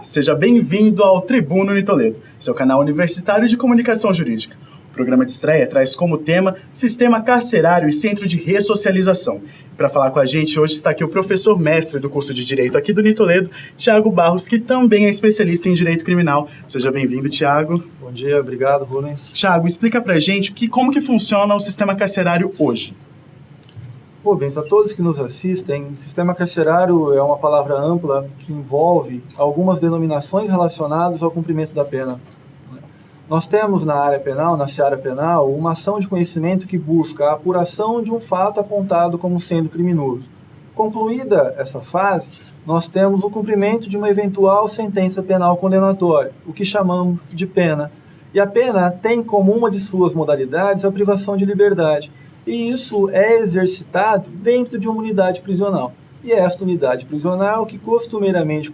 seja bem-vindo ao Tribuno Unitoledo, seu canal universitário de comunicação jurídica. O programa de estreia traz como tema Sistema Carcerário e Centro de Ressocialização. Para falar com a gente hoje está aqui o professor mestre do curso de Direito aqui do Unitoledo, Thiago Barros, que também é especialista em Direito Criminal. Seja bem-vindo, Thiago. Bom dia, obrigado, Rubens. Thiago, explica para a gente como que funciona o sistema carcerário hoje. Rubens, a todos que nos assistem, sistema carcerário é uma palavra ampla que envolve algumas denominações relacionadas ao cumprimento da pena. Nós temos na área penal, na seara penal, uma ação de conhecimento que busca a apuração de um fato apontado como sendo criminoso. Concluída essa fase, nós temos o cumprimento de uma eventual sentença penal condenatória, o que chamamos de pena. E a pena tem como uma de suas modalidades a privação de liberdade. E isso é exercitado dentro de uma unidade prisional. E esta unidade prisional que costumeiramente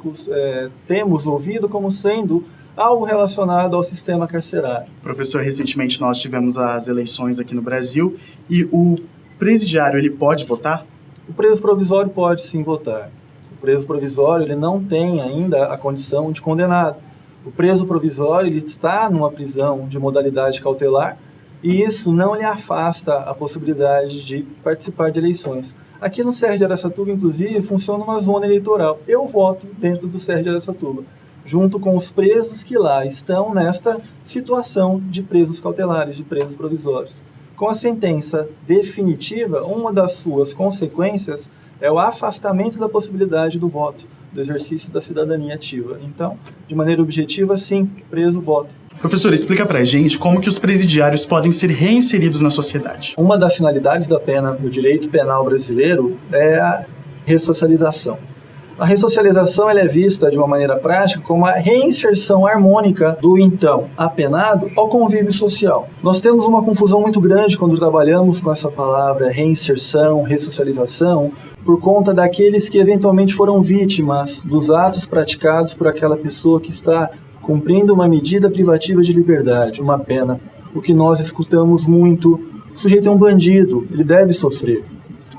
temos ouvido como sendo algo relacionado ao sistema carcerário. Professor, recentemente nós tivemos as eleições aqui no Brasil e o presidiário, ele pode votar? O preso provisório pode sim votar. O preso provisório ele não tem ainda a condição de condenado. O preso provisório ele está numa prisão de modalidade cautelar, e isso não lhe afasta a possibilidade de participar de eleições. Aqui no CER de Araçatuba, inclusive, funciona uma zona eleitoral. Eu voto dentro do CER de Araçatuba, junto com os presos que lá estão nesta situação de presos cautelares, de presos provisórios. Com a sentença definitiva, uma das suas consequências é o afastamento da possibilidade do voto, do exercício da cidadania ativa. Então, de maneira objetiva, sim, preso vota. Professor, explica pra gente como que os presidiários podem ser reinseridos na sociedade. Uma das finalidades da pena do direito penal brasileiro é a ressocialização. A ressocialização ela é vista de uma maneira prática como a reinserção harmônica do então apenado ao convívio social. Nós temos uma confusão muito grande quando trabalhamos com essa palavra reinserção, ressocialização, por conta daqueles que eventualmente foram vítimas dos atos praticados por aquela pessoa que está cumprindo uma medida privativa de liberdade, uma pena. O que nós escutamos muito, o sujeito é um bandido, ele deve sofrer.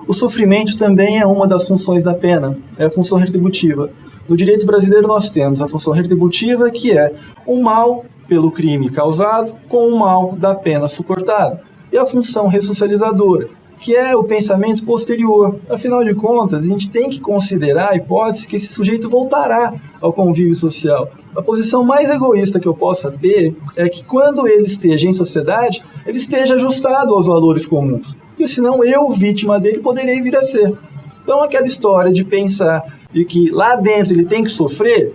O sofrimento também é uma das funções da pena, é a função retributiva. No direito brasileiro nós temos a função retributiva, que é o mal pelo crime causado com o mal da pena suportada. E a função ressocializadora, que é o pensamento posterior. Afinal de contas, a gente tem que considerar a hipótese que esse sujeito voltará ao convívio social. A posição mais egoísta que eu possa ter é que quando ele esteja em sociedade, ele esteja ajustado aos valores comuns. Porque senão eu, vítima dele, poderei vir a ser. Então aquela história de pensar de que lá dentro ele tem que sofrer,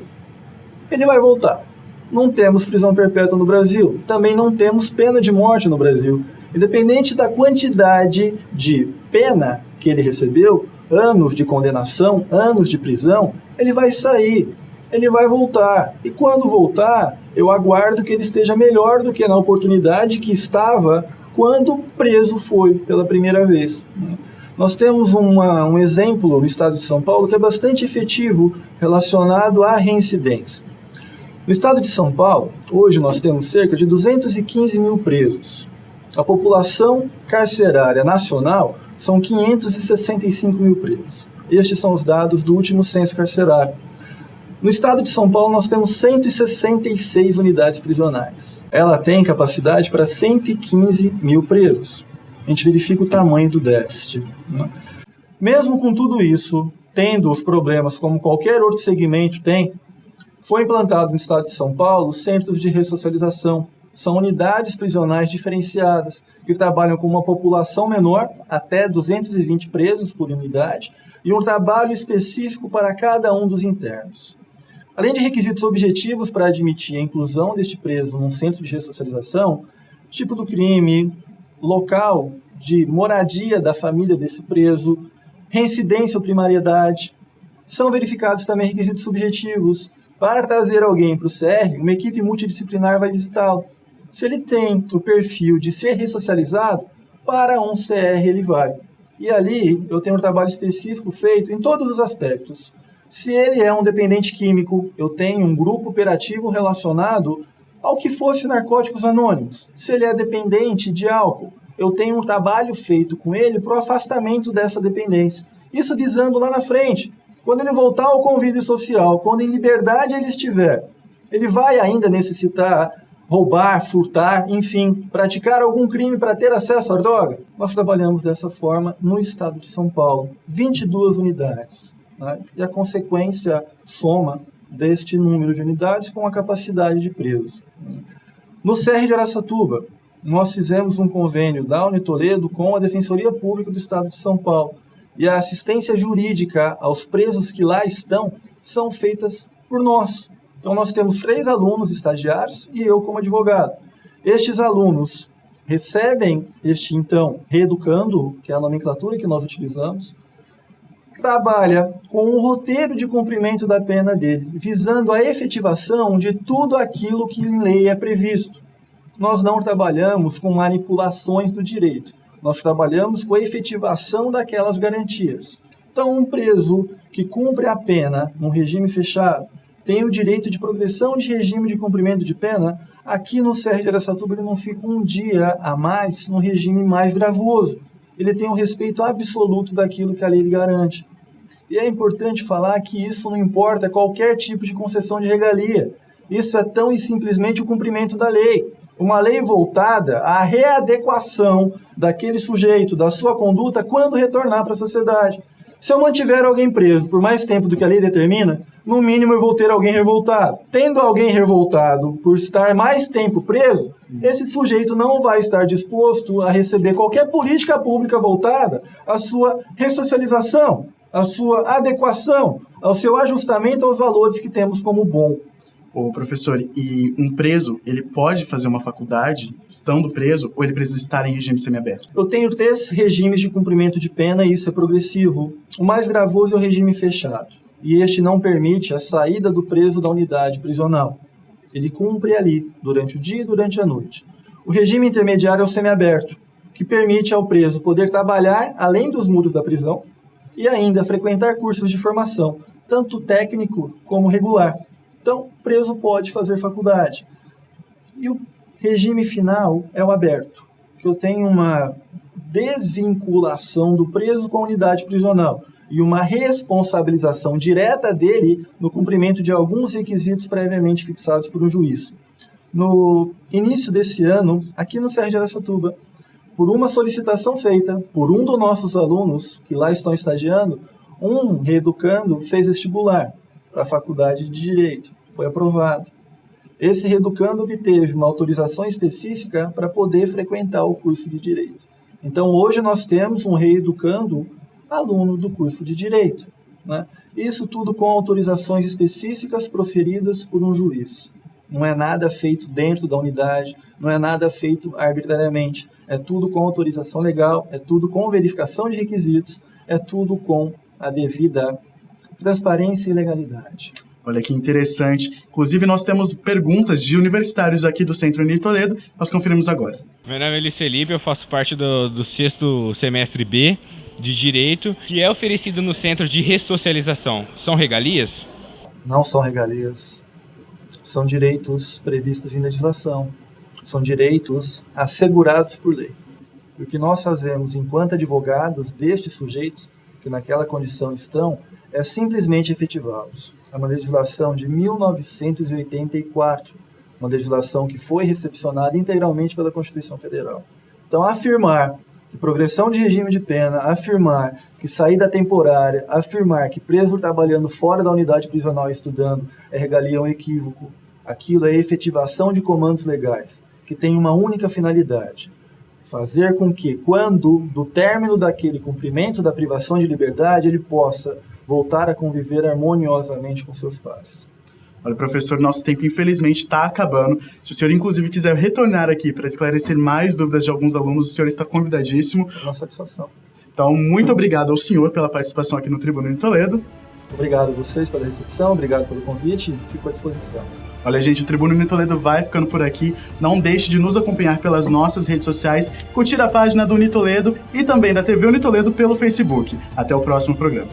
ele vai voltar. Não temos prisão perpétua no Brasil. Também não temos pena de morte no Brasil. Independente da quantidade de pena que ele recebeu, anos de condenação, anos de prisão, ele vai sair, ele vai voltar. E quando voltar, eu aguardo que ele esteja melhor do que na oportunidade que estava quando preso foi pela primeira vez. Nós temos um exemplo no estado de São Paulo que é bastante efetivo relacionado à reincidência. No estado de São Paulo, hoje nós temos cerca de 215 mil presos. A população carcerária nacional são 565 mil presos. Estes são os dados do último censo carcerário. No estado de São Paulo, nós temos 166 unidades prisionais. Ela tem capacidade para 115 mil presos. A gente verifica o tamanho do déficit. Mesmo com tudo isso, tendo os problemas como qualquer outro segmento tem, foi implantado no estado de São Paulo centros de ressocialização. São unidades prisionais diferenciadas, que trabalham com uma população menor, até 220 presos por unidade, e um trabalho específico para cada um dos internos. Além de requisitos objetivos para admitir a inclusão deste preso num centro de ressocialização, tipo do crime, local de moradia da família desse preso, reincidência ou primariedade, são verificados também requisitos subjetivos. Para trazer alguém para o CR, uma equipe multidisciplinar vai visitá-lo. Se ele tem o perfil de ser ressocializado, para um CR ele vai. E ali eu tenho um trabalho específico feito em todos os aspectos. Se ele é um dependente químico, eu tenho um grupo operativo relacionado ao que fosse narcóticos anônimos. Se ele é dependente de álcool, eu tenho um trabalho feito com ele para o afastamento dessa dependência. Isso visando lá na frente Quando ele voltar ao convívio social, quando em liberdade ele estiver, ele vai ainda necessitar roubar, furtar, enfim, praticar algum crime para ter acesso à droga? Nós trabalhamos dessa forma no estado de São Paulo, 22 unidades. Né? E a consequência soma deste número de unidades com a capacidade de presos. No CR de Araçatuba, nós fizemos um convênio da Unitoledo com a Defensoria Pública do Estado de São Paulo. E a assistência jurídica aos presos que lá estão são feitas por nós. Então nós temos 3 alunos estagiários e eu como advogado. Estes alunos recebem este, então, reeducando, que é a nomenclatura que nós utilizamos, trabalha com um roteiro de cumprimento da pena dele, visando a efetivação de tudo aquilo que em lei é previsto. Nós não trabalhamos com manipulações do direito. Nós trabalhamos com a efetivação daquelas garantias. Então, um preso que cumpre a pena num regime fechado tem o direito de progressão de regime de cumprimento de pena. Aqui no CR de Araçatuba ele não fica um dia a mais no regime mais gravoso. Ele tem um respeito absoluto daquilo que a lei lhe garante. E é importante falar que isso não importa qualquer tipo de concessão de regalia. Isso é tão e simplesmente o cumprimento da lei. Uma lei voltada à readequação daquele sujeito, da sua conduta, quando retornar para a sociedade. Se eu mantiver alguém preso por mais tempo do que a lei determina, no mínimo eu vou ter alguém revoltado. Tendo alguém revoltado por estar mais tempo preso, esse sujeito não vai estar disposto a receber qualquer política pública voltada à sua ressocialização, à sua adequação, ao seu ajustamento aos valores que temos como bom. Ô, professor, e um preso, ele pode fazer uma faculdade estando preso ou ele precisa estar em regime semiaberto? Eu tenho 3 regimes de cumprimento de pena e isso é progressivo. O mais gravoso é o regime fechado. E este não permite a saída do preso da unidade prisional. Ele cumpre ali, durante o dia e durante a noite. O regime intermediário é o semiaberto, que permite ao preso poder trabalhar além dos muros da prisão e ainda frequentar cursos de formação, tanto técnico como regular. Então, o preso pode fazer faculdade. E o regime final é o aberto, que eu tenho uma desvinculação do preso com a unidade prisional e uma responsabilização direta dele no cumprimento de alguns requisitos previamente fixados por um juiz. No início desse ano, aqui no CR de Araçatuba, por uma solicitação feita por um dos nossos alunos, que lá estão estagiando, um reeducando fez vestibular para a Faculdade de Direito. Foi aprovado. Esse reeducando obteve uma autorização específica para poder frequentar o curso de Direito. Então, hoje nós temos um reeducando aluno do curso de Direito. Né? Isso tudo com autorizações específicas proferidas por um juiz. Não é nada feito dentro da unidade, não é nada feito arbitrariamente. É tudo com autorização legal, é tudo com verificação de requisitos, é tudo com a devida transparência e legalidade. Olha que interessante. Inclusive, nós temos perguntas de universitários aqui do Centro Unitoledo. Nós conferimos agora. Meu nome é Luiz Felipe, eu faço parte do 6º semestre B de Direito, que é oferecido no Centro de Ressocialização. São regalias? Não são regalias. São direitos previstos em legislação. São direitos assegurados por lei. E o que nós fazemos enquanto advogados destes sujeitos, que naquela condição estão, é simplesmente efetivá-los. É uma legislação de 1984, uma legislação que foi recepcionada integralmente pela Constituição Federal. Então, afirmar que progressão de regime de pena, afirmar que saída temporária, afirmar que preso trabalhando fora da unidade prisional e estudando é regalia, é um equívoco. Aquilo é efetivação de comandos legais, que tem uma única finalidade: fazer com que, quando do término daquele cumprimento da privação de liberdade, ele possa voltar a conviver harmoniosamente com seus pares. Olha, professor, nosso tempo infelizmente está acabando. Se o senhor, inclusive, quiser retornar aqui para esclarecer mais dúvidas de alguns alunos, o senhor está convidadíssimo. Uma satisfação. Então, muito obrigado ao senhor pela participação aqui no Tribuna Unitoledo. Obrigado a vocês pela recepção, obrigado pelo convite e fico à disposição. Olha, gente, o Tribuna Unitoledo vai ficando por aqui. Não deixe de nos acompanhar pelas nossas redes sociais, curtir a página do Unitoledo e também da TV Unitoledo pelo Facebook. Até o próximo programa.